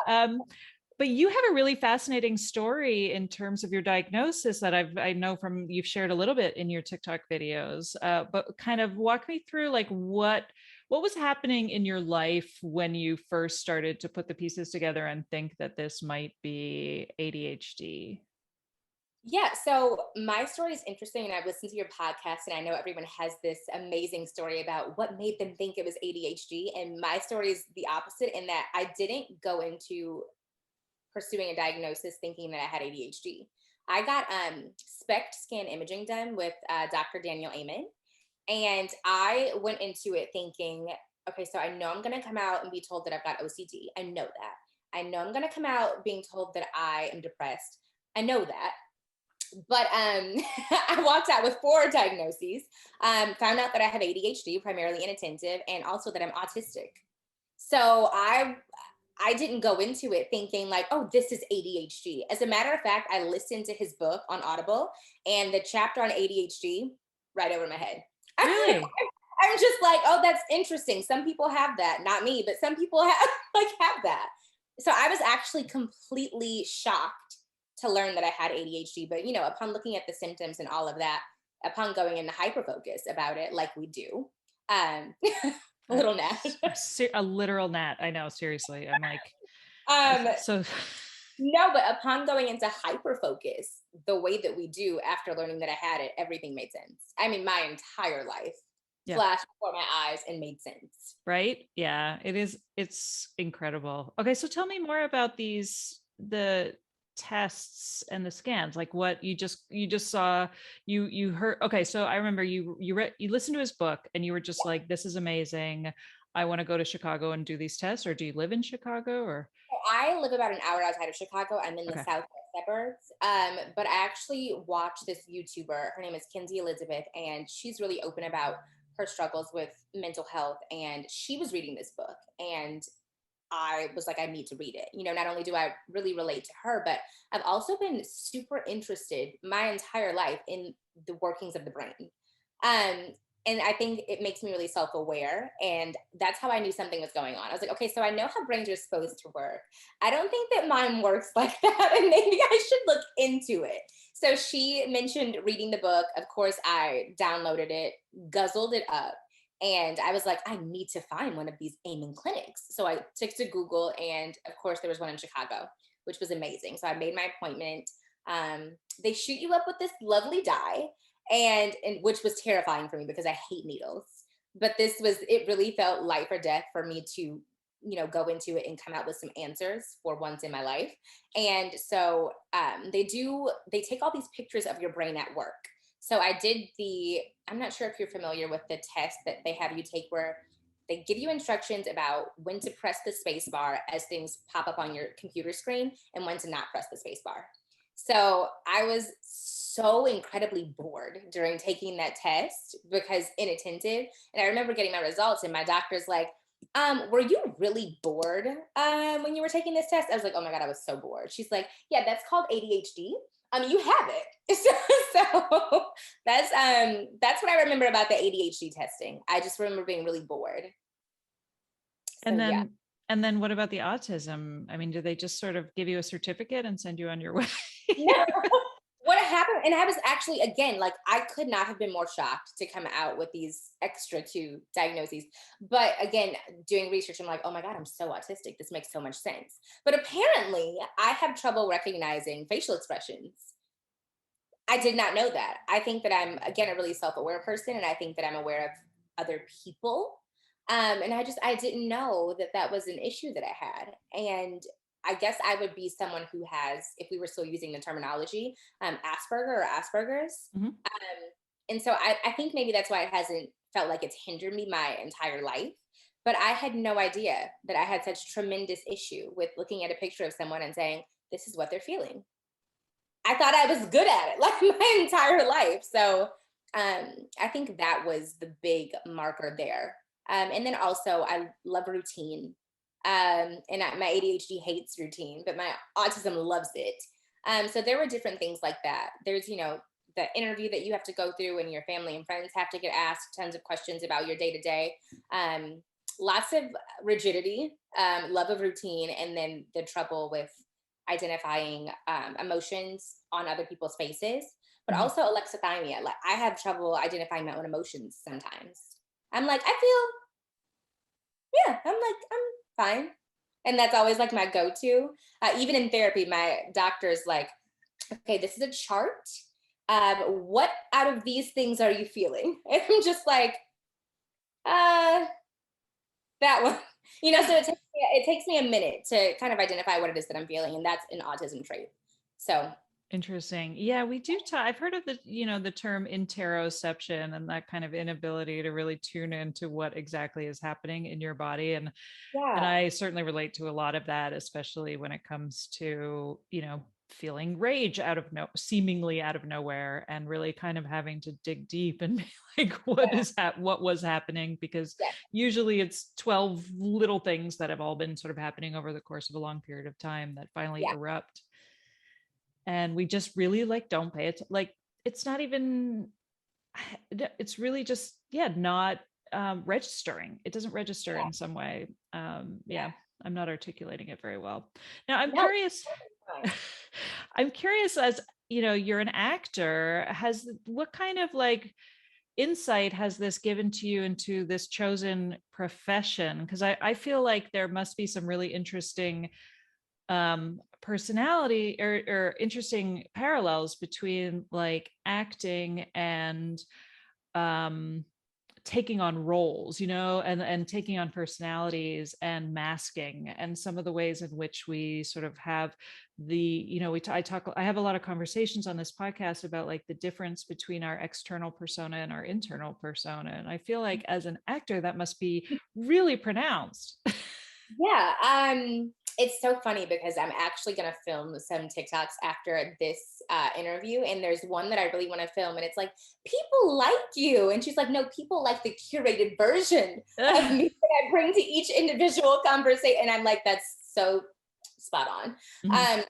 um, but you have a really fascinating story in terms of your diagnosis that I know from you've shared a little bit in your TikTok videos. But kind of walk me through like what was happening in your life when you first started to put the pieces together and think that this might be ADHD? Yeah, so my story is interesting, and I've listened to your podcast, and I know everyone has this amazing story about what made them think it was ADHD. And my story is the opposite in that I didn't go into pursuing a diagnosis thinking that I had ADHD. I got SPECT scan imaging done with Dr. Daniel Amen, and I went into it thinking, okay, so I know I'm going to come out and be told that I've got OCD. I know that. I know I'm going to come out being told that I am depressed. I know that. But I walked out with 4 diagnoses, found out that I have ADHD, primarily inattentive, and also that I'm autistic. So I didn't go into it thinking like, oh, this is ADHD. As a matter of fact, I listened to his book on Audible, and the chapter on ADHD right over my head. Really? I'm just like, oh, that's interesting. Some people have that, not me, but some people have have that. So I was actually completely shocked to learn that I had ADHD. But upon looking at the symptoms and all of that, upon going into hyperfocus about it, like we do, um, a Uh, little gnat. a literal gnat. I know, seriously. I'm like, um, so no, but upon going into hyperfocus, the way that we do after learning that I had it, everything made sense. I mean, my entire life yeah. flashed before my eyes and made sense. Right? Yeah, it is. It's incredible. Okay, so tell me more about the tests and the scans. Like what you just saw, you heard. Okay, so I remember you listened to his book and you were just like, this is amazing. I want to go to Chicago and do these tests. Or do you live in Chicago or So I live about an hour outside of Chicago. I'm in the okay. southwest suburbs. But I actually watched this YouTuber. Her name is Kinsey Elizabeth, and she's really open about her struggles with mental health. And she was reading this book, and I was like, I need to read it. Not only do I really relate to her, but I've also been super interested my entire life in the workings of the brain. Um, and I think it makes me really self aware. And that's how I knew something was going on. I was like, okay, so I know how brains are supposed to work. I don't think that mine works like that. And maybe I should look into it. So she mentioned reading the book. Of course, I downloaded it, guzzled it up, and I was like, I need to find one of these Amen clinics. So I took to Google, and of course, there was one in Chicago, which was amazing. So I made my appointment. They shoot you up with this lovely dye, and which was terrifying for me because I hate needles. But it really felt life or death for me to, go into it and come out with some answers for once in my life. And so they take all these pictures of your brain at work. So I'm not sure if you're familiar with the test that they have you take where they give you instructions about when to press the space bar as things pop up on your computer screen and when to not press the space bar. So I was so incredibly bored during taking that test because inattentive. And I remember getting my results, and my doctor's like, were you really bored when you were taking this test? I was like, oh my God, I was so bored. She's like, yeah, that's called ADHD. You have it. So that's what I remember about the ADHD testing. I just remember being really bored. So And yeah. then and then what about the autism? I mean, do they just sort of give you a certificate and send you on your way? No. What happened, and I was actually, again, like, I could not have been more shocked to come out with these extra 2 diagnoses. But again, doing research, I'm like, oh my God, I'm so autistic. This makes so much sense. But apparently, I have trouble recognizing facial expressions. I did not know that. I think that I'm, again, a really self aware person, and I think that I'm aware of other people. And I didn't know that that was an issue that I had. And I guess I would be someone who has, if we were still using the terminology, Asperger or Asperger's. Mhm. And so I think maybe that's why it hasn't felt like it's hindered me my entire life. But I had no idea that I had such tremendous issue with looking at a picture of someone and saying, this is what they're feeling. I thought I was good at it like my entire life. So I think that was the big marker there. And then also, I love routine. My ADHD hates routine, but my autism loves it. So there were different things like that. There's, the interview that you have to go through, and your family and friends have to get asked tons of questions about your day to day. lots of rigidity, love of routine, and then the trouble with identifying emotions on other people's faces, but Mhm. also alexithymia. Like I have trouble identifying my own emotions sometimes. I'm like, I feel, yeah, I'm like, I'm fine. And that's always like my go-to. Even in therapy, my doctor's like, okay, this is a chart. What out of these things are you feeling? And I'm just like, uh, that one. So it takes me a minute to kind of identify what it is that I'm feeling, and that's an autism trait. So Interesting. Yeah, we do talk. I've heard of the term interoception and that kind of inability to really tune into what exactly is happening in your body. And yeah, I certainly relate to a lot of that, especially when it comes to, feeling rage seemingly out of nowhere, and really kind of having to dig deep and be like, yeah, what was happening? Because yeah, usually it's 12 little things that have all been sort of happening over the course of a long period of time that finally yeah, erupt. And we just really like don't pay it. Like it's not even, it's really just, yeah, not registering. It doesn't register yeah, in some way. yeah. Yeah, I'm not articulating it very well. Now I'm No, curious. fine. I'm curious, as you're an actor, has what kind of like insight has this given to you into this chosen profession? Because I feel like there must be some really interesting personality or interesting parallels between like acting and um taking on roles, and taking on personalities and masking, and some of the ways in which we sort of have the, I have a lot of conversations on this podcast about like the difference between our external persona and our internal persona. And I feel like as an actor, that must be really pronounced. Yeah, it's so funny because I'm actually gonna film some TikToks after this interview, and there's one that I really want to film, and it's like people like you, and she's like, no, people like the curated version of me that I bring to each individual conversation, and I'm like, that's so spot on. Mhm. Um,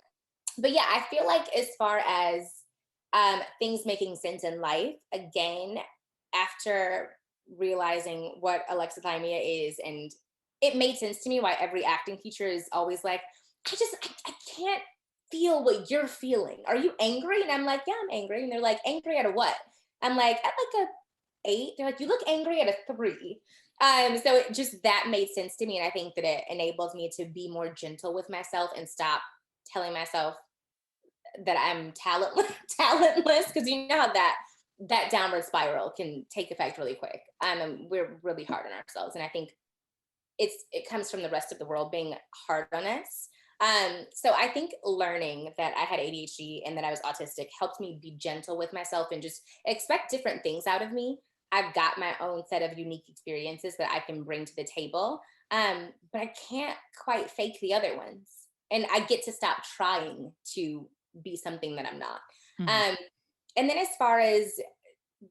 but yeah, I feel like as far as things making sense in life, again, after realizing what alexithymia is, and it made sense to me why every acting teacher is always like, I can't feel what you're feeling. Are you angry? And I'm like, yeah, I'm angry. And they're like, angry at a what? I'm like, at like a 8. They're like, you look angry at a 3. So it just that made sense to me. And I think that it enables me to be more gentle with myself and stop telling myself that I'm talentless, because you know how that downward spiral can take effect really quick. And we're really hard on ourselves, and I think it comes from the rest of the world being hard on us. So I think learning that I had ADHD and that I was autistic helped me be gentle with myself and just expect different things out of me. I've got my own set of unique experiences that I can bring to the table, but I can't quite fake the other ones. And I get to stop trying to be something that I'm not. Mhm. Um, and then as far as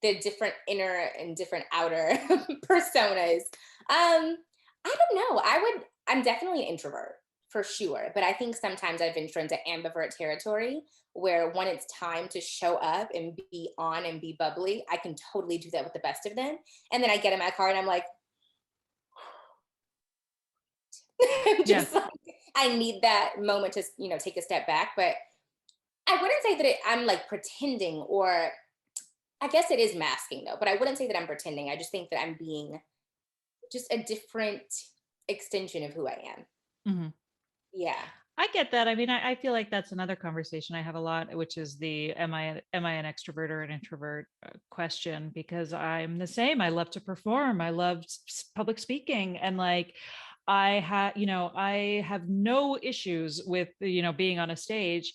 the different inner and different outer personas, I don't know. I'm definitely an introvert for sure, but I think sometimes I venture into ambivert territory where when it's time to show up and be on and be bubbly, I can totally do that with the best of them. And then I get in my car and I'm like, Yeah. just like, I need that moment to, take a step back. But I wouldn't say that I'm like pretending, or I guess it is masking though, but I wouldn't say that I'm pretending. I just think that I'm being just a different extension of who I am. Mhm. Yeah. I get that. I mean, I feel like that's another conversation I have a lot, which is the am I an extrovert or an introvert question, because I'm the same. I love to perform. I love public speaking, and like I have no issues with being on a stage,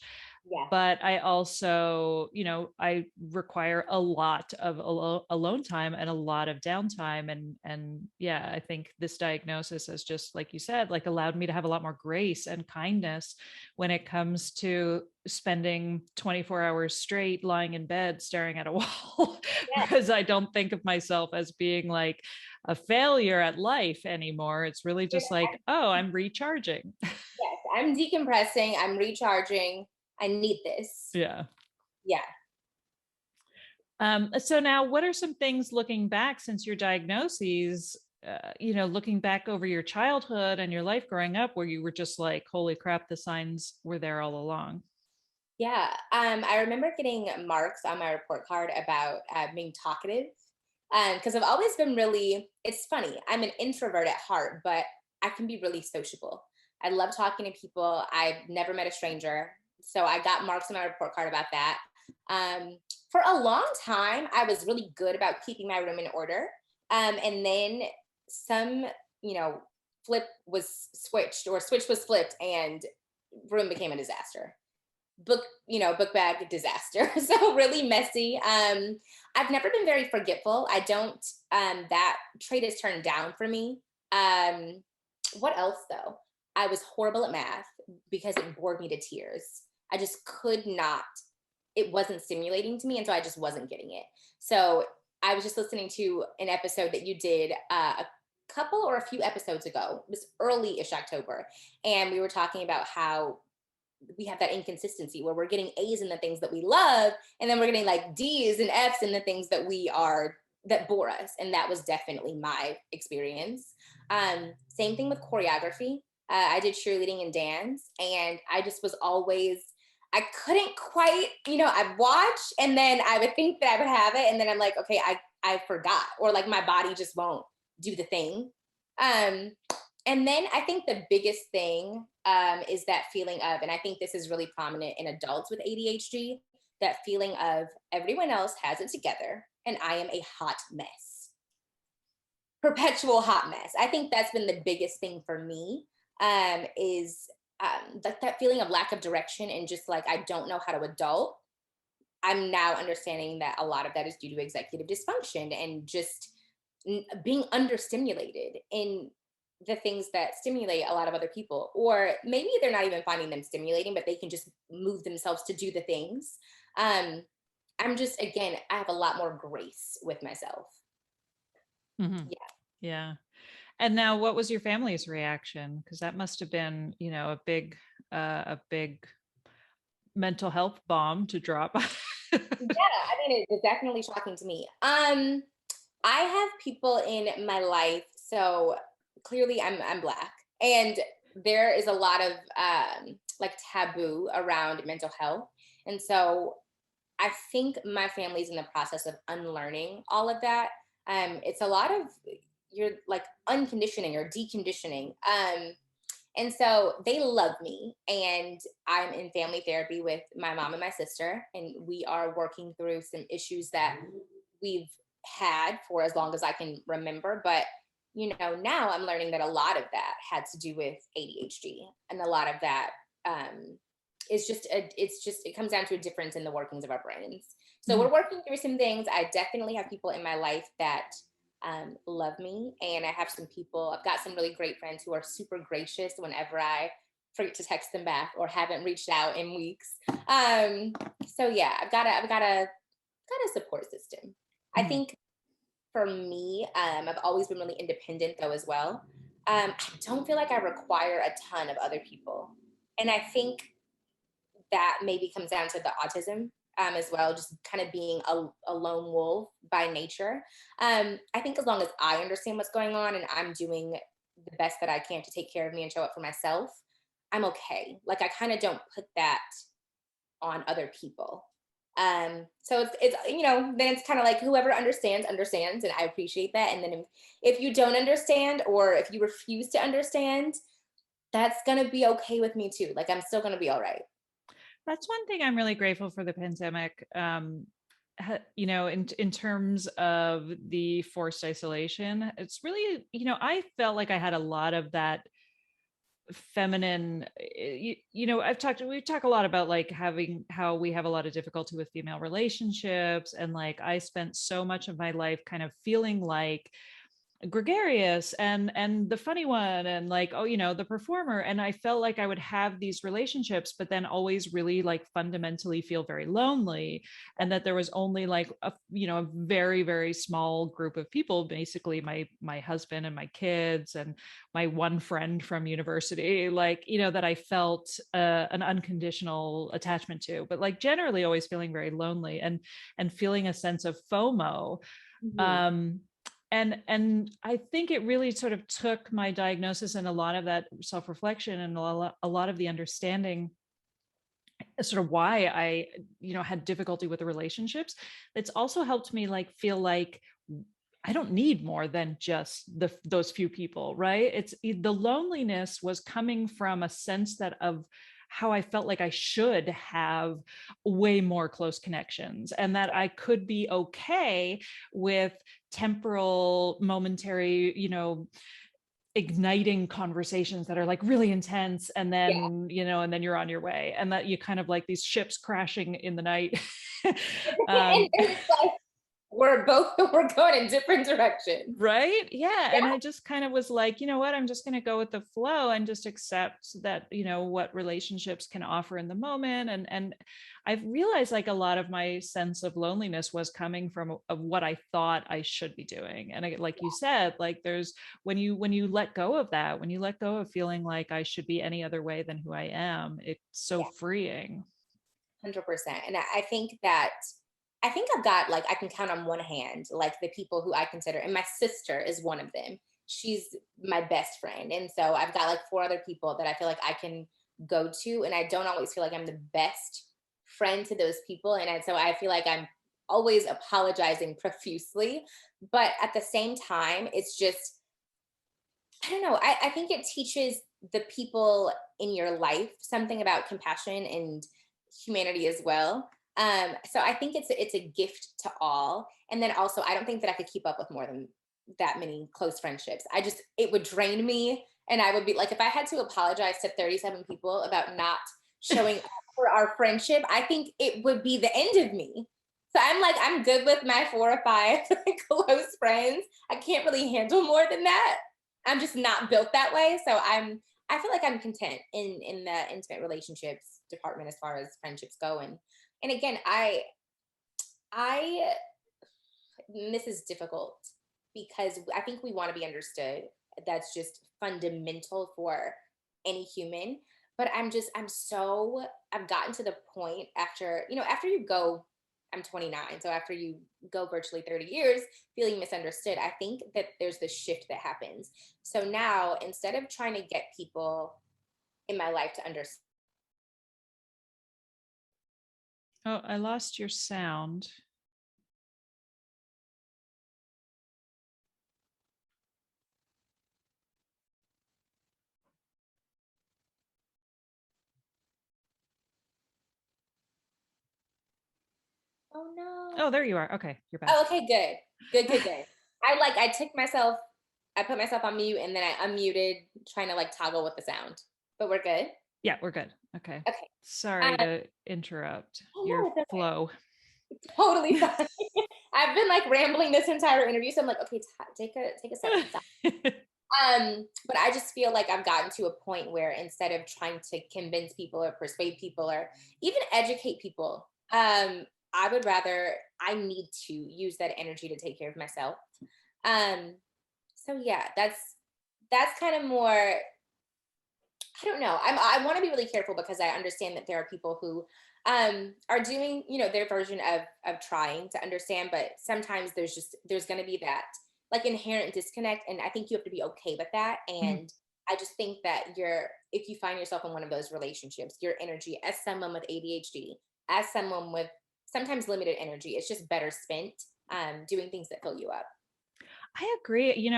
Yeah. but I also, I require a lot of alone time and a lot of downtime. And yeah, I think this diagnosis has, just like you said, like allowed me to have a lot more grace and kindness when it comes to spending 24 hours straight lying in bed staring at a wall, Yes. because I don't think of myself as being like a failure at life anymore. It's really just like, oh, I'm recharging. Yes. I'm decompressing. I'm recharging. I need this. Yeah. Yeah. So now, what are some things looking back since your diagnoses? looking back over your childhood and your life growing up, where you were just like, holy crap, the signs were there all along. Yeah, I remember getting marks on my report card about being talkative, because I've always been really. It's funny. I'm an introvert at heart, but I can be really sociable. I love talking to people. I've never met a stranger, so I got marks on my report card about that. For a long time, I was really good about keeping my room in order, and then some, you know, flip was switched or switch was flipped, and room became a disaster. Book bag disaster. So really messy. I've never been very forgetful. I don't That trait is turned down for me. What else though? I was horrible at math because it bored me to tears. I just could not, it wasn't stimulating to me, and so I just wasn't getting it. So I was just listening to an episode that you did a couple or a few episodes ago. It was early-ish October, and we were talking about how we have that inconsistency where we're getting A's in the things that we love, and then we're getting like D's and F's in the things that bore us. And that was definitely my experience. Same thing with choreography. I did cheerleading and dance, and I just was always, I couldn't quite, I'd watch and then I would think that I would have it. And then I'm like, okay, I forgot, or like my body just won't do the thing. Um, and then I think the biggest thing is that feeling of, and I think this is really prominent in adults with ADHD, that feeling of everyone else has it together and I am a hot mess, perpetual hot mess. I think that's been the biggest thing for me, is like that feeling of lack of direction and just like I don't know how to adult. I'm now understanding that a lot of that is due to executive dysfunction and just being understimulated in the things that stimulate a lot of other people. Or maybe they're not even finding them stimulating, but they can just move themselves to do the things. Um, I'm just, again, I have a lot more grace with myself. Mhm. Yeah. Yeah. And now what was your family's reaction? Because that must have been, a big mental health bomb to drop. Yeah. I mean, it's definitely shocking to me. I have people in my life. So clearly I'm Black. And there is a lot of like taboo around mental health. And so I think my family's in the process of unlearning all of that. It's a lot of, you're like unconditioning or deconditioning. And so they love me, and I'm in family therapy with my mom and my sister, and we are working through some issues that we've had for as long as I can remember. But now I'm learning that a lot of that had to do with ADHD, and a lot of that is it comes down to a difference in the workings of our brains. So Mhm. we're working through some things. I definitely have people in my life that love me, and I've got some really great friends who are super gracious whenever I forget to text them back or haven't reached out in weeks. So yeah, I've got a support system. I Mhm. think for me, I've always been really independent though as well. I don't feel like I require a ton of other people, and I think that maybe comes down to the autism as well, just kind of being a lone wolf by nature. I think as long as I understand what's going on and I'm doing the best that I can to take care of me and show up for myself, I'm okay. Like I kind of don't put that on other people. So it's then it's kind of like whoever understands, and I appreciate that. And then if you don't understand or if you refuse to understand, that's gonna be okay with me too. Like I'm still gonna be all right. That's one thing I'm really grateful for the pandemic. In terms of the forced isolation, it's really, I felt like I had a lot of that feminine, we talk a lot about like having how we have a lot of difficulty with female relationships, and like I spent so much of my life kind of feeling like gregarious and the funny one, and like, oh, the performer, and I felt like I would have these relationships but then always really like fundamentally feel very lonely, and that there was only like a very very small group of people, basically my husband and my kids and my one friend from university, like, that I felt an unconditional attachment to, but like generally always feeling very lonely and feeling a sense of FOMO. Mhm. um And I think it really sort of took my diagnosis and a lot of that self-reflection and a lot of the understanding sort of why I, had difficulty with the relationships. It's also helped me like feel like I don't need more than just those few people, right? It's the loneliness was coming from a sense that of how I felt like I should have way more close connections and that I could be okay with temporal, momentary, igniting conversations that are like really intense and Yeah. then and then you're on your way and that you kind of like these ships crashing in the night. And um it's like we're going in different directions. Right. Yeah. Yeah. And I just kind of was like, you know what, I'm just going to go with the flow and just accept that, what relationships can offer in the moment. And I've realized like a lot of my sense of loneliness was coming from of what I thought I should be doing. And like you said, like there's when you let go of that, when you let go of feeling like I should be any other way than who I am, it's so Yeah. freeing. 100%. And I think that I think I've got like I can count on one hand like the people who I consider, and my sister is one of them. She's my best friend, and so I've got like four other people that I feel like I can go to, and I don't always feel like I'm the best friend to those people, and so I feel like I'm always apologizing profusely, but at the same time, it's just I don't know. I think it teaches the people in your life something about compassion and humanity as well. So I think it's a gift to all. And then also, I don't think that I could keep up with more than that many close friendships. I just it would drain me, and I would be like, if I had to apologize to 37 people about not showing up for our friendship, I think it would be the end of me. So I'm like, I'm good with my 4 or 5 close friends. I can't really handle more than that. I'm just not built that way. So I feel like I'm content in the intimate relationships department as far as friendships go. And again, I and this is difficult because I think we want to be understood. That's just fundamental for any human. But I've gotten to the point after, after you go, I'm 29. So after you go virtually 30 years feeling misunderstood, I think that there's this shift that happens. So now instead of trying to get people in my life to understand, Oh, I lost your sound. oh Oh, no. there you are. Okay, you're back. Oh, okay, good. Good. I put myself on mute and then I unmuted trying to like toggle with the sound. But we're good. Yeah, we're good. Okay. Okay. Sorry Um, to interrupt oh your no, it's okay. flow. Totally fine. I've been like rambling this entire interview, so I'm like, okay, take a second. Stop. But I just feel like I've gotten to a point where instead of trying to convince people or persuade people or even educate people, I would rather I need to use that energy to take care of myself. Um, so yeah, that's kind of more I don't know. I want to be really careful because I understand that there are people who are doing, their version of trying to understand, but sometimes there's going to be that like inherent disconnect, and I think you have to be okay with that. Mhm. And I just think that if you find yourself in one of those relationships, your energy as someone with ADHD, as someone with sometimes limited energy, it's just better spent doing things that fill you up. I agree.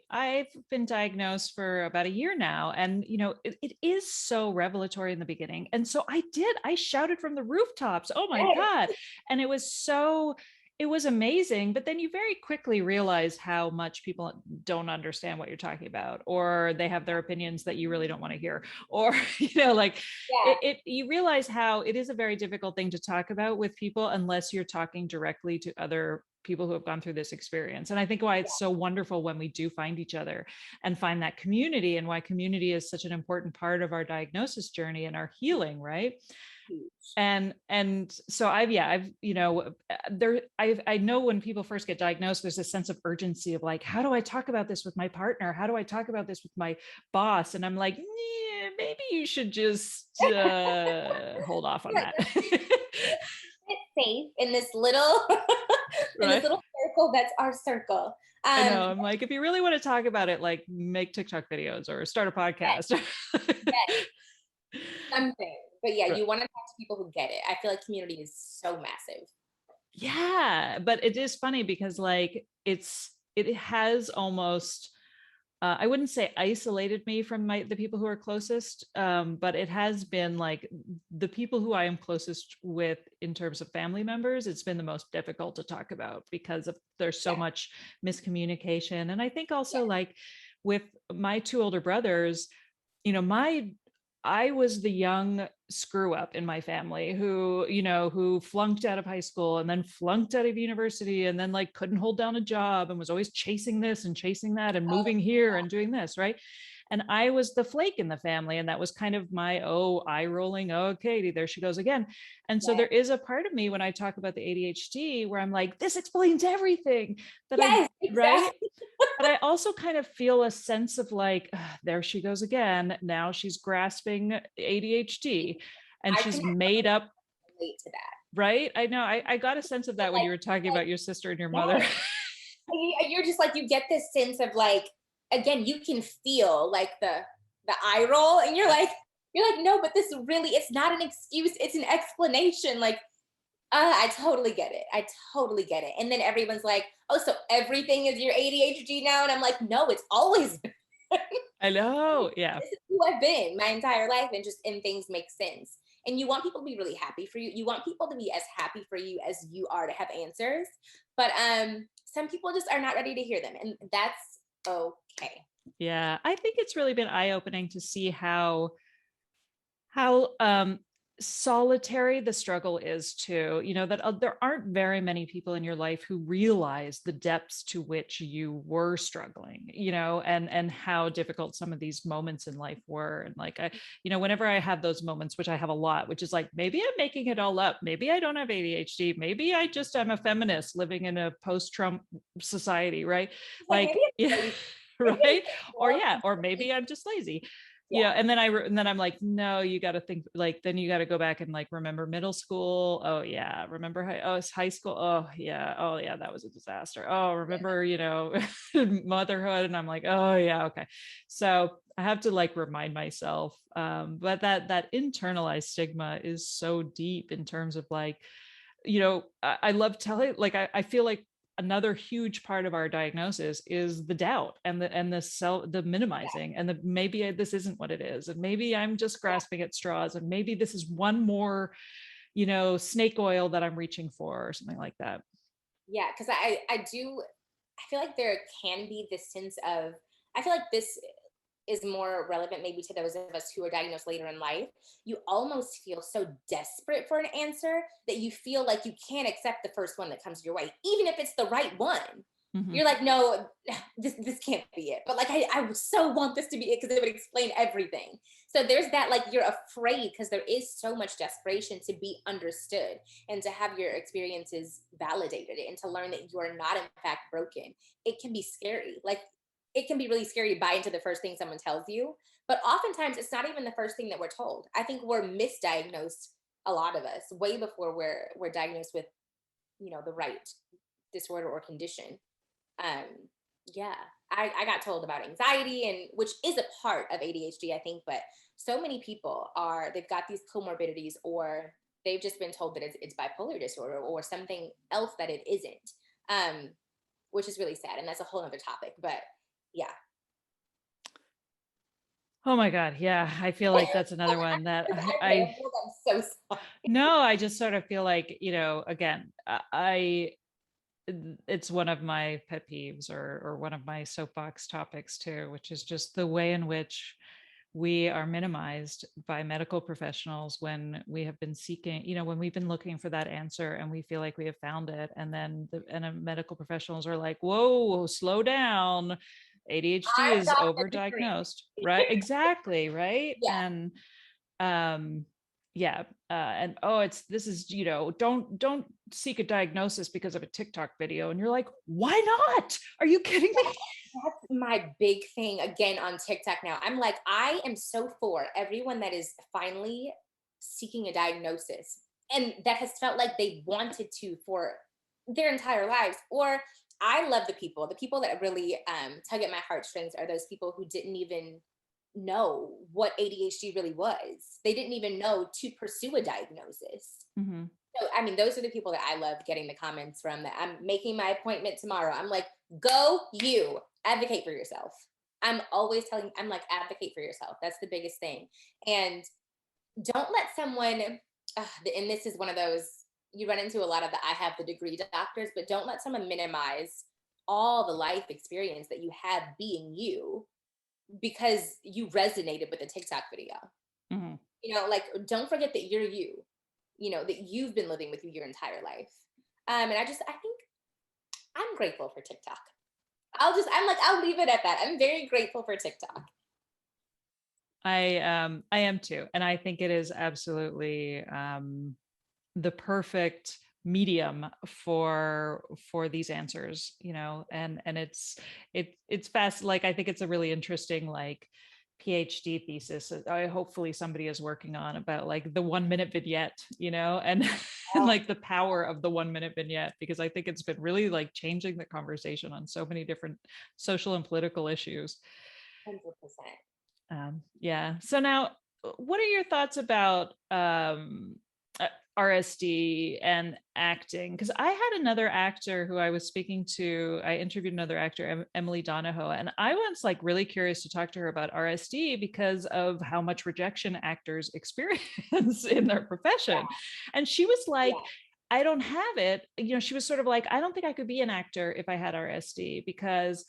I've been diagnosed for about a year now, and it is so revelatory in the beginning. And so I shouted from the rooftops, "Oh my Yes. God." And it was amazing. But then you very quickly realize how much people don't understand what you're talking about, or they have their opinions that you really don't want to hear, or, like Yeah. you realize how it is a very difficult thing to talk about with people unless you're talking directly to other people who have gone through this experience. And I think why it's so wonderful when we do find each other and find that community, and why community is such an important part of our diagnosis journey and our healing, right? Huge. And so I've there I know when people first get diagnosed, there's a sense of urgency of like, how do I talk about this with my partner, how do I talk about this with my boss? And I'm like, yeah, maybe you should just hold off on Yeah, that. safe in this little in this Right. little circle that's our circle. I Um, know. I'm like, if you really want to talk about it, like make TikTok videos or start a yes, podcast. yes, something. But yeah, Right. you want to talk to people who get it. I feel like community is so massive. Yeah, but it is funny because like it has almost I wouldn't say isolated me from the people who are closest, but it has been like the people who I am closest with in terms of family members. It's been the most difficult to talk about because there's so Yeah, much miscommunication, and I think also yeah. like with my two older brothers, my I was the young screw up in my family who flunked out of high school and then flunked out of university and then like couldn't hold down a job and was always chasing this and chasing that and Oh, moving here and doing this, right? And I was the flake in the family, and that was kind of my eye rolling, oh, Katie, there she goes again. And so yes, there is a part of me when I talk about the ADHD where I'm like, this explains everything that I yes, right. exactly. But I also kind of feel a sense of like, there she goes again. Now she's grasping ADHD and I can she's made up, relate to that. right? I know. I got a sense of that when Like, you were talking about your sister and your mother. yes. You're just like, you get this sense of like, again, you can feel like the eye roll, and you're like, no, but this really, it's not an excuse, it's an explanation. Like, I totally get it. I totally get it. And then everyone's like, oh, so everything is your ADHD now? And I'm like, no, it's always been. I know. Yeah. This is who I've been my entire life, and things make sense. And you want people to be really happy for you. You want people to be as happy for you as you are to have answers. But some people just are not ready to hear them. And that's okay. Yeah. I think it's really been eye opening to see how solitary the struggle is too, that there aren't very many people in your life who realize the depths to which you were struggling, and how difficult some of these moments in life were. And like whenever I have those moments, which I have a lot, which is like, maybe I'm making it all up, maybe I don't have ADHD, maybe I just am a feminist living in a post-Trump society, right? It's like, maybe Like it's yeah. lazy. Maybe Right. it's Or more yeah, or maybe I'm just lazy. yeah. And then I'm like, no, you got to think, like, then you got to go back and like remember middle school. Oh yeah, remember it's high school. Oh yeah, that was a disaster. Oh, remember, motherhood. And I'm like, oh yeah, okay. So I have to like remind myself. But that internalized stigma is so deep in terms of like, I love telling, like, I feel like another huge part of our diagnosis is the doubt and the minimizing, and maybe this isn't what it is, and maybe I'm just grasping at straws, and maybe this is one more, snake oil that I'm reaching for, or something like that. Yeah, because I feel like there can be this sense of, I feel like this is more relevant maybe to those of us who are diagnosed later in life. You almost feel so desperate for an answer that you feel like you can't accept the first one that comes your way, even if it's the right one. Mhm. You're like, no, this can't be it. But like, I would so want this to be it because it would explain everything. So there's that, like, you're afraid because there is so much desperation to be understood and to have your experiences validated and to learn that you are not in fact broken. It can be scary. Like, it can be really scary to buy into the first thing someone tells you. But oftentimes it's not even the first thing that we're told. I think we're misdiagnosed, a lot of us, way before we're diagnosed with, the right disorder or condition. um yeah, I got told about anxiety, and which is a part of ADHD, I think, but so many people they've got these comorbidities, or they've just been told that it's bipolar disorder or something else that it isn't, um which is really sad, and that's a whole other topic. But yeah. Oh my god, yeah, I feel like that's another one that I I rambled, I'm so sorry. no, I just sort of feel like, again, it's one of my pet peeves, or one of my soapbox topics too, which is just the way in which we are minimized by medical professionals when we have been seeking, when we've been looking for that answer and we feel like we have found it. And then medical professionals are like, whoa, slow down. ADHD I've is got a degree. overdiagnosed, right? Exactly, right? Yeah. And um yeah, and oh, this is, don't seek a diagnosis because of a TikTok video, and you're like, why not? Are you kidding me? That's my big thing again on TikTok now. I'm like, I am so for everyone that is finally seeking a diagnosis and that has felt like they wanted to for their entire lives, or I love the people that really tug at my heartstrings are those people who didn't even know what ADHD really was. They didn't even know to pursue a diagnosis. Mhm. So, I mean, those are the people that I love getting the comments from, that I'm making my appointment tomorrow. I'm like, go you, advocate for yourself. I'm always telling, I'm like, advocate for yourself. That's the biggest thing. And don't let someone, and this is one of those, you run into a lot of the I have the degree doctors, but don't let someone minimize all the life experience that you have being you because you resonated with a TikTok video. Mhm. Like, don't forget that you're you, that you've been living with you your entire life. And I think I'm grateful for TikTok. I'll leave it at that. I'm very grateful for TikTok. I am too. And I think it is absolutely the perfect medium for these answers, and it's fast. Like, I think it's a really interesting, like, PhD thesis that I hopefully somebody is working on, about like the 1 minute vignette, and and Oh, like the power of the 1 minute vignette, because I think it's been really like changing the conversation on so many different social and political issues. 100%. Yeah. So now, what are your thoughts about uh, RSD and acting? Because I had another actor who I was speaking to. I interviewed another actor, Emily Donahoe, and I was like really curious to talk to her about RSD because of how much rejection actors experience in their profession. Yeah. And she was like, Yeah. I don't have it. She was sort of like, I don't think I could be an actor if I had RSD, because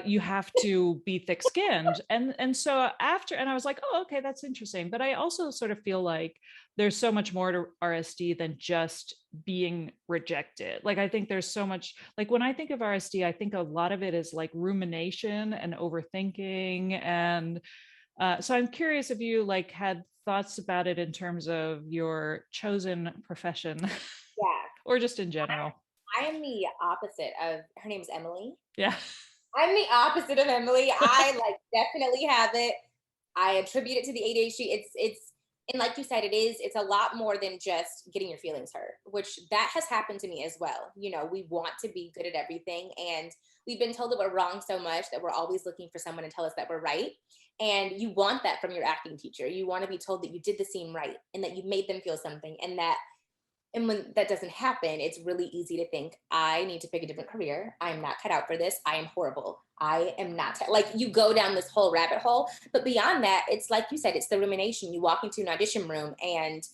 you have to be thick-skinned. And so after, and I was like, oh, okay, that's interesting. But I also sort of feel like there's so much more to RSD than just being rejected. Like, I think there's so much, like, when I think of RSD, I think a lot of it is like rumination and overthinking. And so I'm curious if you like had thoughts about it in terms of your chosen profession Yeah. or just in general. I am the opposite of, her name's Emily. Yeah. I'm the opposite of Emily. I like definitely have it. I attribute it to the ADHD. And like you said, it's a lot more than just getting your feelings hurt, which that has happened to me as well. We want to be good at everything, and we've been told that we're wrong so much that we're always looking for someone to tell us that we're right. And you want that from your acting teacher. You want to be told that you did the scene right and that you made them feel something, and when that doesn't happen, it's really easy to think, I need to pick a different career. I'm not cut out for this. I am horrible. I am not, like, you go down this whole rabbit hole. But beyond that, it's like you said, it's the rumination. You walk into an audition room and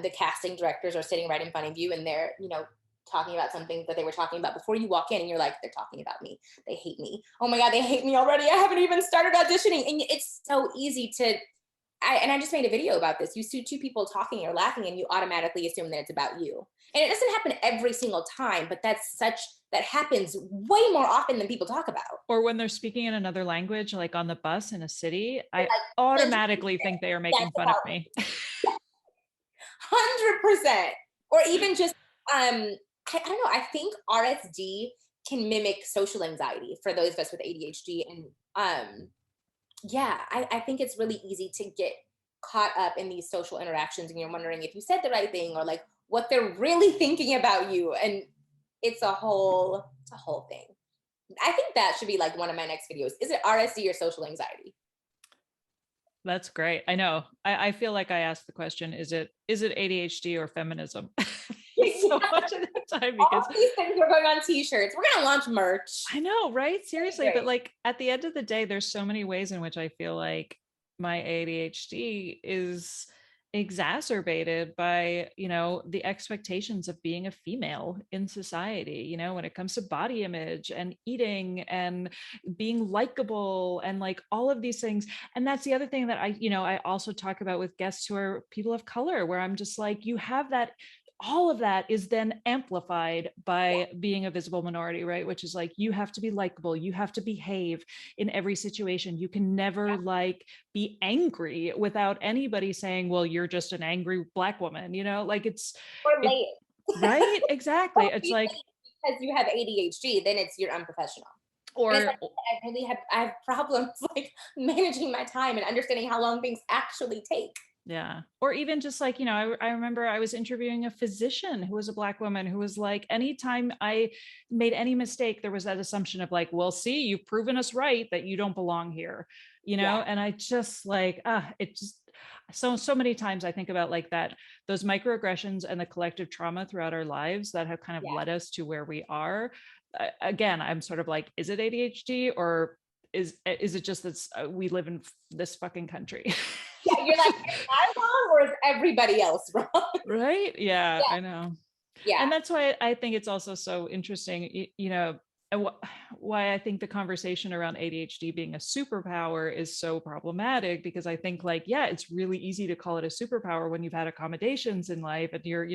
the casting directors are sitting right in front of you, and they're, talking about something that they were talking about before you walk in, and you're like, they're talking about me. They hate me. Oh my God, they hate me already. I haven't even started auditioning. And it's so easy to, I just made a video about this. You see two people talking or laughing, and you automatically assume that it's about you. And it doesn't happen every single time, but that happens way more often than people talk about. Or when they're speaking in another language, like on the bus in a city, They're I like, automatically think they are making that's fun of about me. 100%. Or even just, I don't know. I think RSD can mimic social anxiety for those of us with ADHD. And yeah, I think it's really easy to get caught up in these social interactions, and you're wondering if you said the right thing, or like what they're really thinking about you. And it's a whole thing. I think that should be like one of my next videos. Is it RSD or social anxiety? That's great. I know. I feel like I asked the question, is it ADHD or feminism? So much of the time, All because these things are going on t-shirts. We're gonna launch merch. I know, right? Seriously. But Great. like at the end of the day, there's so many ways in which I feel like my ADHD is exacerbated by, the expectations of being a female in society, when it comes to body image and eating and being likable and like all of these things. And that's the other thing that I also talk about with guests who are people of color, where I'm just like, you have that, all of that is then amplified Yeah. by being a visible minority, right? Which is like, you have to be likable, you have to behave in every situation. You can never like be angry without anybody saying, well, you're just an angry Black woman, like Or it, late. right? Exactly. Don't It's be like, late because you have ADHD, then you're unprofessional. And it's or like, I have problems like managing my time and understanding how long things actually take. Yeah. Or even just like, I remember I was interviewing a physician who was a Black woman who was like, anytime I made any mistake, there was that assumption of like, well, see, you've proven us right that you don't belong here, Yeah, and I just like, it just, so many times I think about like that, those microaggressions and the collective trauma throughout our lives that have kind of yeah, led us to where we are. Again, I'm sort of like, is it ADHD or is it just that we live in this fucking country? yeah. You're like, am I wrong or is everybody else wrong? Right? Yeah, Yeah, I know. yeah, And that's why I think it's also so interesting, and why I think the conversation around ADHD being a superpower is so problematic, because I think like, yeah, it's really easy to call it a superpower when you've had accommodations in life and you're,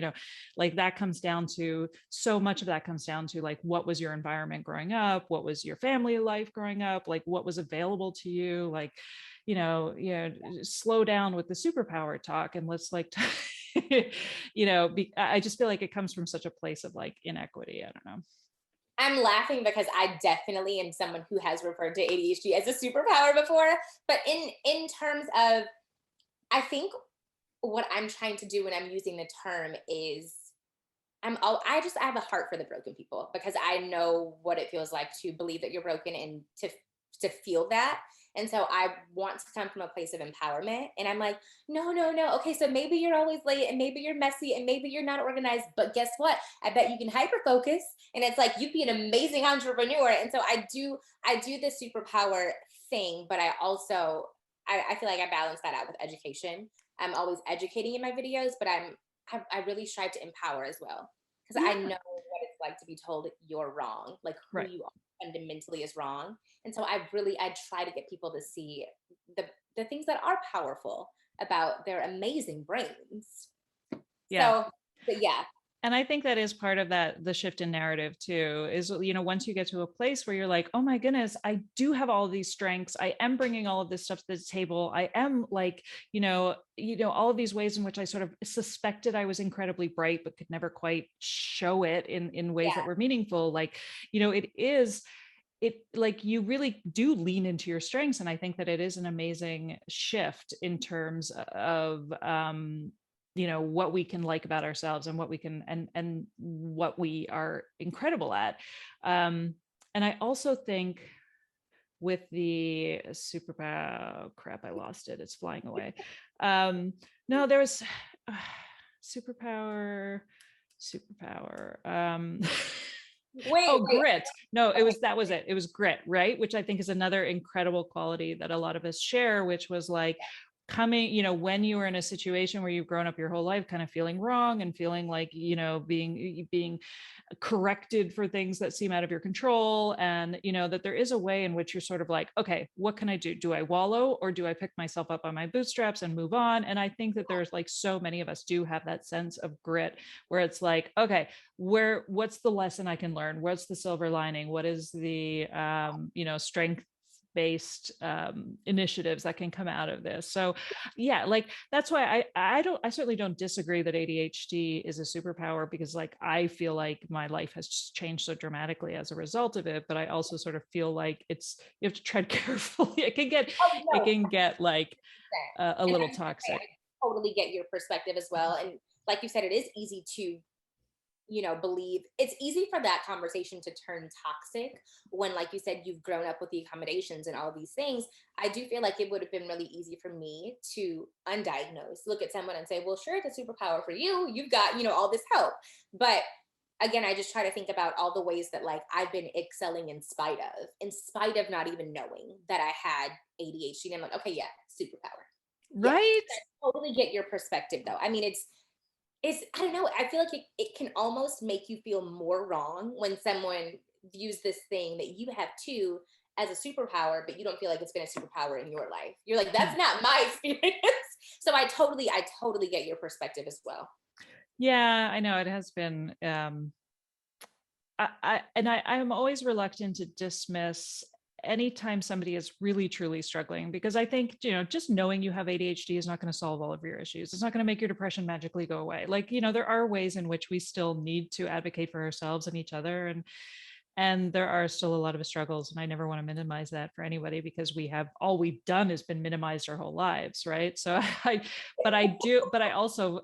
like that comes down to, so much of that comes down to like, what was your environment growing up? What was your family life growing up? Like what was available to you? Like, slow down with the superpower talk and let's like, I just feel like it comes from such a place of like inequity. I don't know. I'm laughing because I definitely am someone who has referred to ADHD as a superpower before. But in terms of, I think what I'm trying to do when I'm using the term is I have a heart for the broken people because I know what it feels like to believe that you're broken and to feel that. And so I want to come from a place of empowerment. And I'm like, no, no, no. Okay, so maybe you're always late and maybe you're messy and maybe you're not organized. But guess what? I bet you can hyper focus. And it's like you'd be an amazing entrepreneur. And so I do the superpower thing, but I feel like I balance that out with education. I'm always educating in my videos, but I really strive to empower as well because I Yeah. know what it's like to be told you're wrong, like who Right. you are fundamentally is wrong. And so I try to get people to see the the things that are powerful about their amazing brains. Yeah. So, but yeah, And I think that is part of that, the shift in narrative too, is, once you get to a place where you're like, oh my goodness, I do have all of these strengths. I am bringing all of this stuff to the table. I am like, all of these ways in which I sort of suspected I was incredibly bright, but could never quite show it in ways that yeah, were meaningful. Like, it like you really do lean into your strengths, and I think that it is an amazing shift in terms of what we can like about ourselves and what we can and what we are incredible at. And I also think with the superpower, crap, I lost it, it's flying away. No, there was uh, superpower, superpower. wait, Oh, wait, grit. No, okay, that was it. It was grit, right? Which I think is another incredible quality that a lot of us share, which was like coming, when you were in a situation where you've grown up your whole life kind of feeling wrong and feeling like, being corrected for things that seem out of your control, and that there is a way in which you're sort of like, okay, what can I do? Do I wallow or do I pick myself up on my bootstraps and move on? And I think that there's like, so many of us do have that sense of grit where it's like, okay, what's the lesson I can learn? What's the silver lining? What is the strength based initiatives that can come out of this? So yeah, like that's why I certainly don't disagree that ADHD is a superpower, because like I feel like my life has just changed so dramatically as a result of it. But I also sort of feel like you have to tread carefully. oh It no, can get like a and little I toxic. totally get your perspective as well. And like you said, it is easy to believe it's easy for that conversation to turn toxic when, like you said, you've grown up with the accommodations and all of these things. I do feel like it would have been really easy for me to undiagnose, look at someone and say, well, sure, it's a superpower for you. You've got, all this help. But again, I just try to think about all the ways that like I've been excelling in spite of not even knowing that I had ADHD. And I'm like, okay, yeah, superpower. Yeah. Right. I totally get your perspective though. I mean, it's I don't know. I feel like it can almost make you feel more wrong when someone views this thing that you have too as a superpower, but you don't feel like it's been a superpower in your life. You're like, that's not my experience. So I totally get your perspective as well. Yeah, I know it has been. I'm always reluctant to dismiss anytime somebody is really truly struggling, because I think, just knowing you have ADHD is not going to solve all of your issues. It's not going to make your depression magically go away. Like, there are ways in which we still need to advocate for ourselves and each other. And And there are still a lot of struggles, and I never want to minimize that for anybody, because all we've done has been minimized our whole lives, right? So but I also,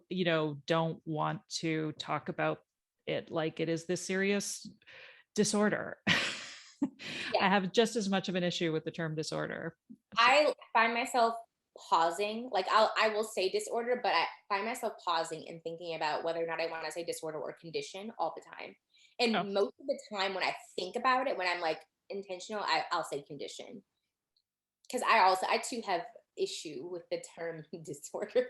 don't want to talk about it like it is this serious disorder. Yeah. I have just as much of an issue with the term disorder. So, I find myself pausing. Like I will say disorder, but I find myself pausing and thinking about whether or not I want to say disorder or condition all the time. oh, And most of the time when I think about it, when I'm like intentional, I'll say condition. Because I too have issue with the term disorder.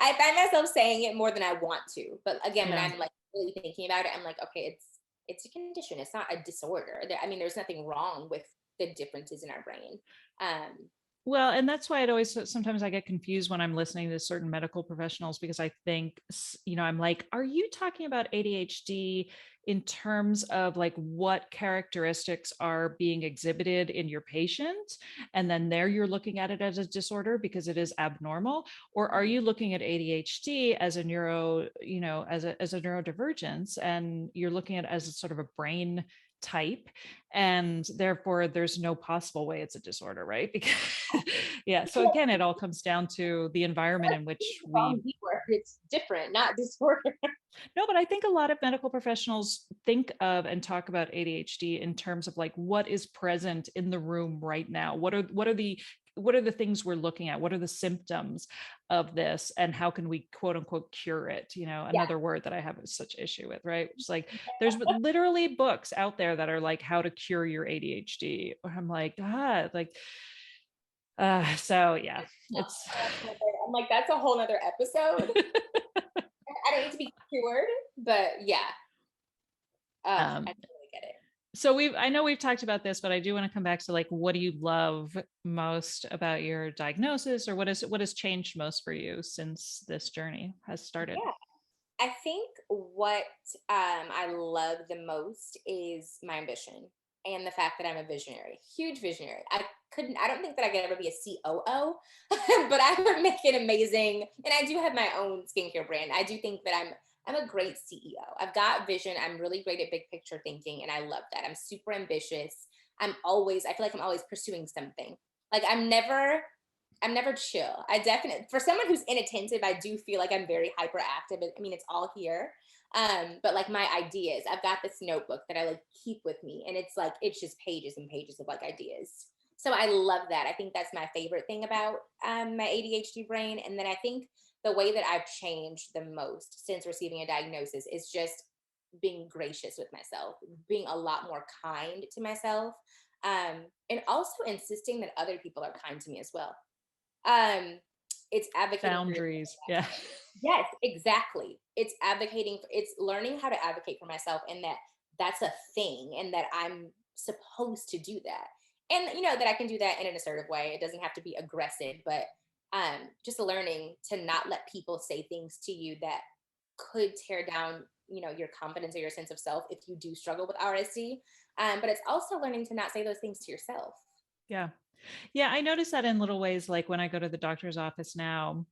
I find myself saying it more than I want to. But again, when yeah. I'm like really thinking about it, I'm like, okay, it's a condition. It's not a disorder. I mean, there's nothing wrong with the differences in our brain. Um, Well, and that's why sometimes I get confused when I'm listening to certain medical professionals, because I think, I'm like, are you talking about ADHD in terms of like what characteristics are being exhibited in your patient? And then there you're looking at it as a disorder because it is abnormal. Or are you looking at ADHD as a as a neurodivergence, and you're looking at it as a sort of a brain type, and therefore there's no possible way it's a disorder, right? Because yeah, so again, it all comes down to the environment in which wrong we B word. It's different, not disorder. no, but I think a lot of medical professionals think of and talk about ADHD in terms of like what is present in the room right now. What are the things we're looking at? What are the symptoms of this, and how can we quote unquote cure it? Yeah. Another word that I have such issue with, right? It's like there's literally books out there that are like how to cure your ADHD. Or I'm like, like so yeah, it's I'm like, that's a whole nother episode. I don't need to be cured, but yeah. I um totally get it. so I know we've talked about this, but I do want to come back to like, what do you love most about your diagnosis, or what has changed most for you since this journey has started? Yeah. I think what I love the most is my ambition and the fact that I'm a visionary, huge visionary. I don't think that I could ever be a COO, but I would make it amazing. And I do have my own skincare brand. I do think that I'm a great CEO. I've got vision. I'm really great at big picture thinking, and I love that. I'm super ambitious. I feel like I'm always pursuing something. Like I'm never chill. I definitely, for someone who's inattentive, I do feel like I'm very hyperactive. I mean, it's all here. But like my ideas, I've got this notebook that I like keep with me, and it's just pages and pages of like ideas. So I love that. I think that's my favorite thing about my ADHD brain. And then I think the way that I've changed the most since receiving a diagnosis is just being gracious with myself, being a lot more kind to myself, and also insisting that other people are kind to me as well. um, it's advocating for yourself. Boundaries, yeah. Yes, exactly. It's learning how to advocate for myself, and that's a thing, and that I'm supposed to do that. And that I can do that in an assertive way. It doesn't have to be aggressive, but just learning to not let people say things to you that could tear down, your confidence or your sense of self if you do struggle with RSD. But it's also learning to not say those things to yourself. Yeah. Yeah, I notice that in little ways, like when I go to the doctor's office now,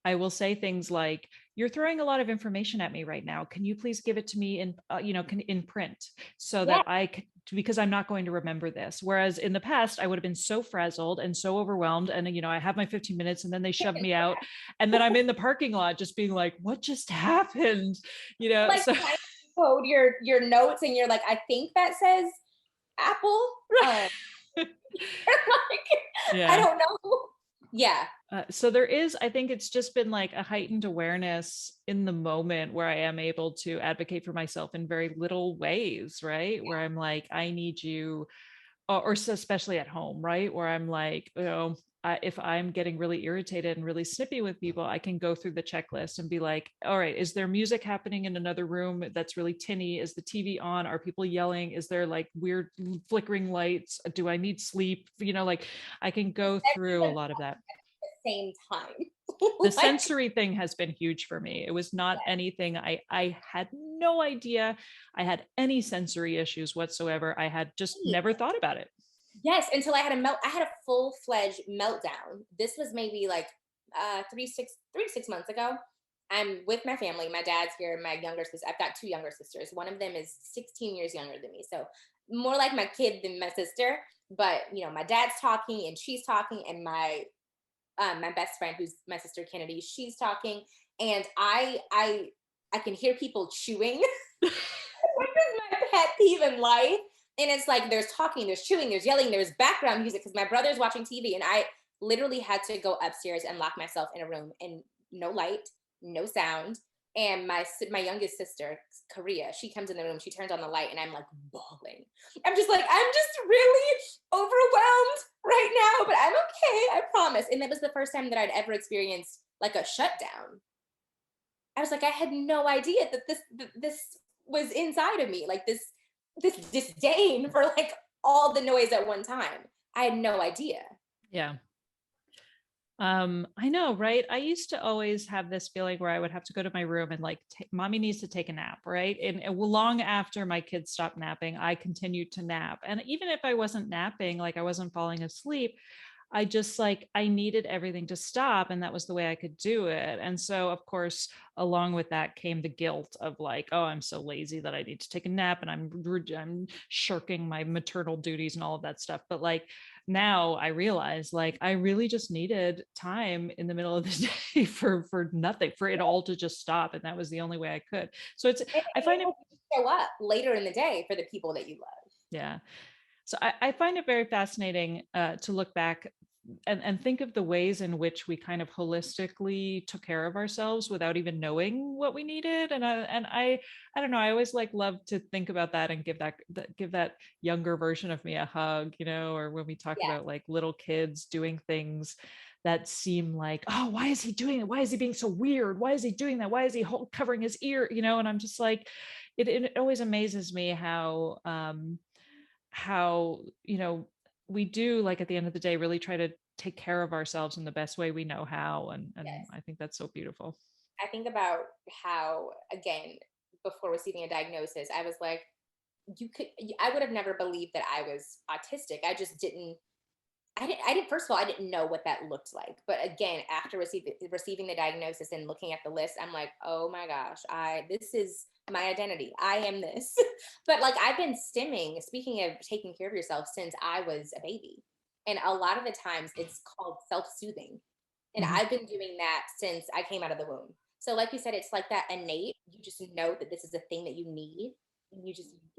I will say things like, "You're throwing a lot of information at me right now. Can you please give it to me in print, so Yeah. that because I'm not going to remember this." Whereas in the past, I would have been so frazzled and so overwhelmed, and I have my 15 minutes, and then they shove me out, and then I'm in the parking lot just being like, "What just happened?" Like So trying to code your notes, and you're like, I think that says Apple. Like, I yeah. don't know. Yeah. So there is, I think it's just been like a heightened awareness in the moment where I am able to advocate for myself in very little ways, right? Where I'm like, I need you, especially at home, right? Where I'm like, if I'm getting really irritated and really snippy with people, I can go through the checklist and be like, all right, is there music happening in another room that's really tinny? Is the TV on? Are people yelling? Is there like weird flickering lights? Do I need sleep? Like I can go through a Everyone lot of that. at the same time. The Like, sensory thing has been huge for me. It was not anything, I had no idea I had any sensory issues whatsoever. I had just never thought about it. yes, until I had a full-fledged meltdown. This was maybe like 3 to 6 months ago. I'm with my family. My dad's here, my younger sister. I've got two younger sisters. One of them is 16 years younger than me. So more like my kid than my sister. But my dad's talking and she's talking, and my best friend, who's my sister Kennedy, she's talking, and I can hear people chewing. Which is my pet peeve in life. And it's like there's talking, there's chewing, there's yelling, there's background music because my brother's watching TV, and I literally had to go upstairs and lock myself in a room, and no light, no sound. And my youngest sister, Korea, she comes in the room, she turns on the light, and I'm like bawling. I'm just like, I'm just really overwhelmed right now, but I'm okay, I promise. And that was the first time that I'd ever experienced like a shutdown. I was like, I had no idea that this was inside of me, like this disdain for like all the noise at one time. I had no idea. Yeah. I know, right? I used to always have this feeling where I would have to go to my room and like, mommy needs to take a nap, right? And long after my kids stopped napping, I continued to nap. And even if I wasn't napping, like I wasn't falling asleep, I just like, I needed everything to stop. And that was the way I could do it. And so, of course, along with that came the guilt of like, oh, I'm so lazy that I need to take a nap, and I'm shirking my maternal duties and all of that stuff. But like, now I realize like I really just needed time in the middle of the day for nothing, for it all to just stop. And that was the only way I could. So And I find it, show up later in the day for the people that you love. yeah. So I find it very fascinating to look back and think of the ways in which we kind of holistically took care of ourselves without even knowing what we needed. And I don't know, I always like love to think about that and give that younger version of me a hug, or when we talk Yeah. about like little kids doing things that seem like, oh, why is he doing it? Why is he being so weird? Why is he doing that? Why is he covering his ear? And I'm just like, it always amazes me how we do, like, at the end of the day, really try to take care of ourselves in the best way we know how, and Yes. I think that's so beautiful. I think about how, again, before receiving a diagnosis, I was like, I would have never believed that I was autistic. I didn't, first of all, I didn't know what that looked like. But again, after receiving the diagnosis and looking at the list, I'm like, oh my gosh, this is my identity. I am this. But like, I've been stimming, speaking of taking care of yourself, since I was a baby. And a lot of the times it's called self-soothing. And Mhm. I've been doing that since I came out of the womb. So like you said, it's like that innate, you just know that this is a thing that you need, and you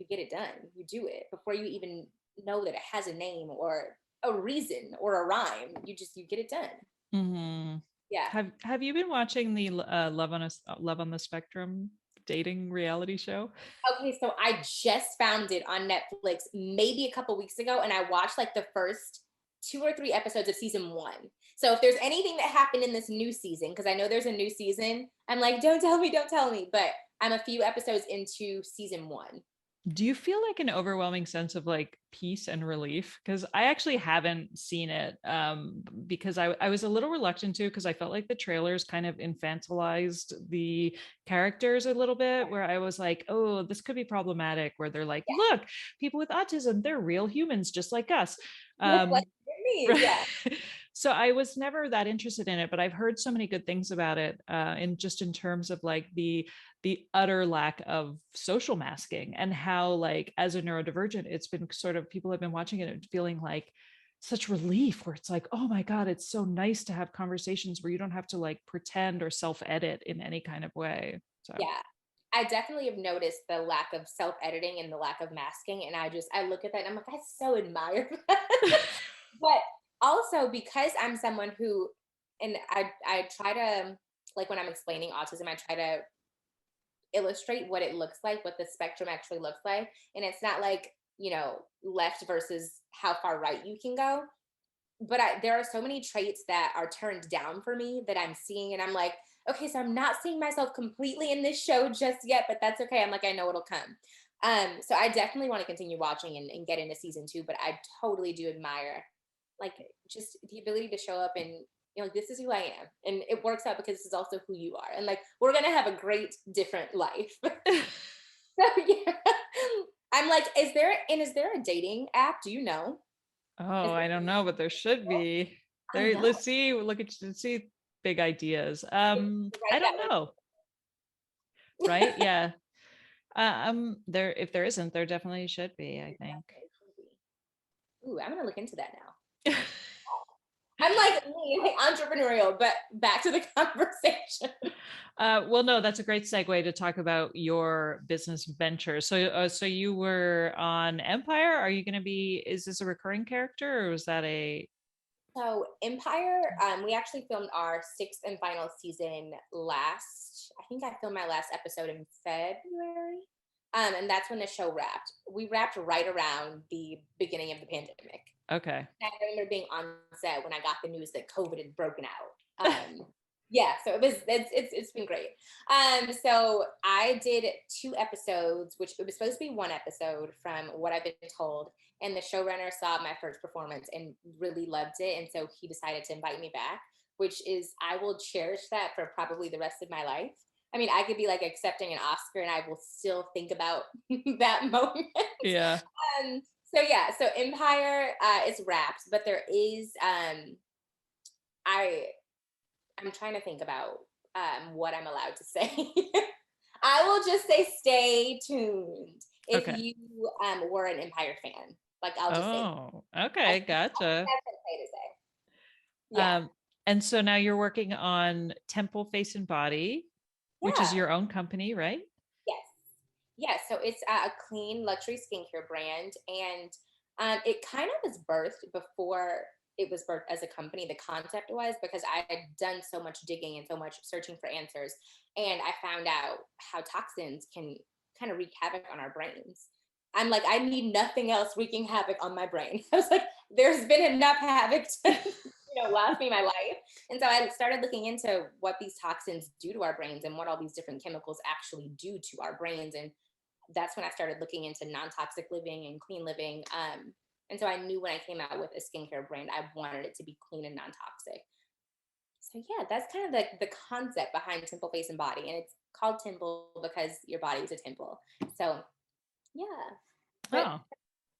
get it done. You do it before you even know that it has a name or a reason or a rhyme. You get it done. Mhm. Yeah. Have you been watching the Love on the Spectrum dating reality show? Okay, so I just found it on Netflix maybe a couple weeks ago, and I watched like the first 2 or 3 episodes of season one. So if there's anything that happened in this new season, because I know there's a new season, I'm like, don't tell me. But I'm a few episodes into season one. Do you feel like an overwhelming sense of like peace and relief? Because I actually haven't seen it, because I was a little reluctant to, because I felt like the trailers kind of infantilized the characters a little bit, where I was like, oh, this could be problematic, where they're like, Yeah, look, people with autism, they're real humans just like us. just like Um, me. Yeah, so I was never that interested in it, but I've heard so many good things about it, in just in terms of like the utter lack of social masking, and how, like, as a neurodivergent, it's been sort of, people have been watching it and feeling like such relief, where it's like, oh my god, it's so nice to have conversations where you don't have to like pretend or self-edit in any kind of way. So yeah. I definitely have noticed the lack of self-editing and the lack of masking, and I look at that and I'm like, I so admire that. But also because I'm someone who, and I try to, like, when I'm explaining autism, I try to illustrate what it looks like, what the spectrum actually looks like. And it's not like, left versus how far right you can go. But there are so many traits that are turned down for me that I'm seeing. And I'm like, okay, so I'm not seeing myself completely in this show just yet, but that's okay. I'm like, I know it'll come. So I definitely want to continue watching and get into season two, but I totally do admire like just the ability to show up and like, this is who I am, and it works out because this is also who you are, and like we're gonna have a great different life. So yeah, I'm like, is there a dating app? Do you know? Is oh, there I don't know, but there should be. I There, know let's see, look at, let's see, big ideas. it's I right that don't one. know. right? Yeah. There, if there isn't, there definitely should be, I think. Ooh, I'm gonna look into that now. I'm like me, like entrepreneurial, but back to the conversation. Well, no, that's a great segue to talk about your business venture. So you were on Empire. Are you going to be? Is this a recurring character, or was that a? So Empire, we actually filmed our sixth and final season last. I think I filmed my last episode in February, and that's when the show wrapped. We wrapped right around the beginning of the pandemic. Okay. I remember being on set when I got the news that COVID had broken out. Yeah, so it's been great. So I did 2 episodes, which it was supposed to be 1 episode from what I've been told, and the showrunner saw my first performance and really loved it, and so he decided to invite me back, which is I will cherish that for probably the rest of my life. I mean, I could be like accepting an Oscar, and I will still think about that moment. Yeah. So yeah, so Empire is wrapped, but there is I I'm trying to think about what I'm allowed to say. I will just say stay tuned if Okay. you were an Empire fan. Like I'll just say Oh, I okay. think Gotcha. that's okay to say. Yeah. Um, and so now you're working on Temple Face and Body, which is Yeah. your own company, right? Yes. Yes. So it's a clean luxury skincare brand, and it kind of was birthed before it was birthed as a company. The concept was because I had done so much digging and so much searching for answers, and I found out how toxins can kind of wreak havoc on our brains. I'm like, I need nothing else wreaking havoc on my brain. I was like, there's been enough havoc to, last me my life. And so I started looking into what these toxins do to our brains and what all these different chemicals actually do to our brains. And that's when I started looking into non-toxic living and clean living. And so I knew when I came out with a skincare brand, I wanted it to be clean and non-toxic. So yeah, that's kind of the concept behind Temple Face and Body. And it's called Temple because your body is a temple. So yeah, but Oh,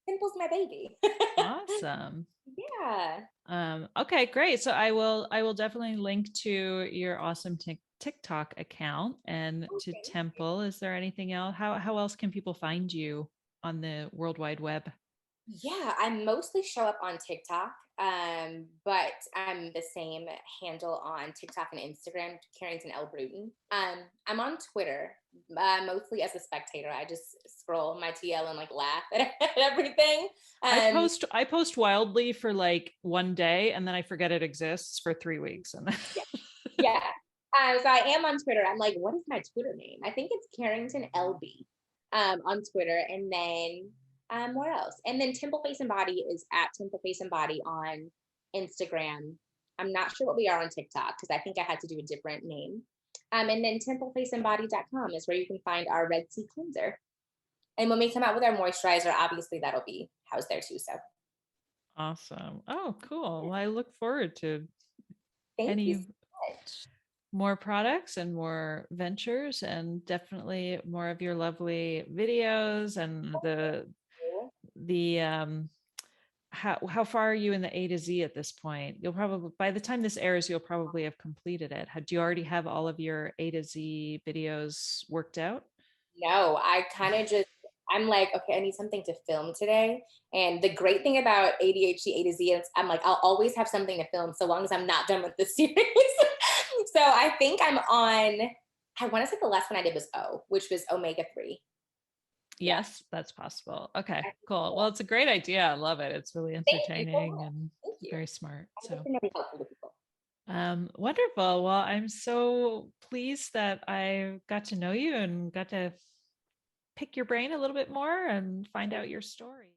Temple's my baby. awesome. Yeah. Okay, great. So I will definitely link to your awesome TikTok account and to Okay. Temple. Is there anything else? How else can people find you on the World Wide Web? Yeah, I mostly show up on TikTok, but I'm the same handle on TikTok and Instagram, Carrington Bruton. I'm on Twitter, mostly as a spectator. I just scroll my TL and like laugh at everything. I Um, post I post wildly for like one day and then I forget it exists for 3 weeks and then yeah, yeah. So I am on Twitter. I'm like, what is my Twitter name? I think it's Carrington LB on Twitter. And then what else? And then Temple Face and Body is at Temple Face and Body on Instagram. I'm not sure what we are on TikTok because I think I had to do a different name. And then templefaceandbody.com is where you can find our Red Sea cleanser. And when we come out with our moisturizer, obviously that'll be housed there too. So awesome. Oh, cool. Well, I look forward to thank you so any much. more products and more ventures and definitely more of your lovely videos and the how far are you in the A to Z at this point? You'll probably by the time this airs, you'll probably have completed it. Do you already have all of your A to Z videos worked out? No, I kind of just, I'm like, okay, I need something to film today. And the great thing about ADHD A to Z is I'm like, I'll always have something to film so long as I'm not done with the series. So I think I'm on, I want to say the last one I did was O, which was omega 3. Yeah. Yes, that's possible. Okay, I cool. Well, it's a great idea. I love it. It's really Thank you so entertaining much. and Thank you. very smart. I hope So, you're really helpful to people. wonderful. Well, I'm so pleased that I got to know you and got to pick your brain a little bit more and find out your story.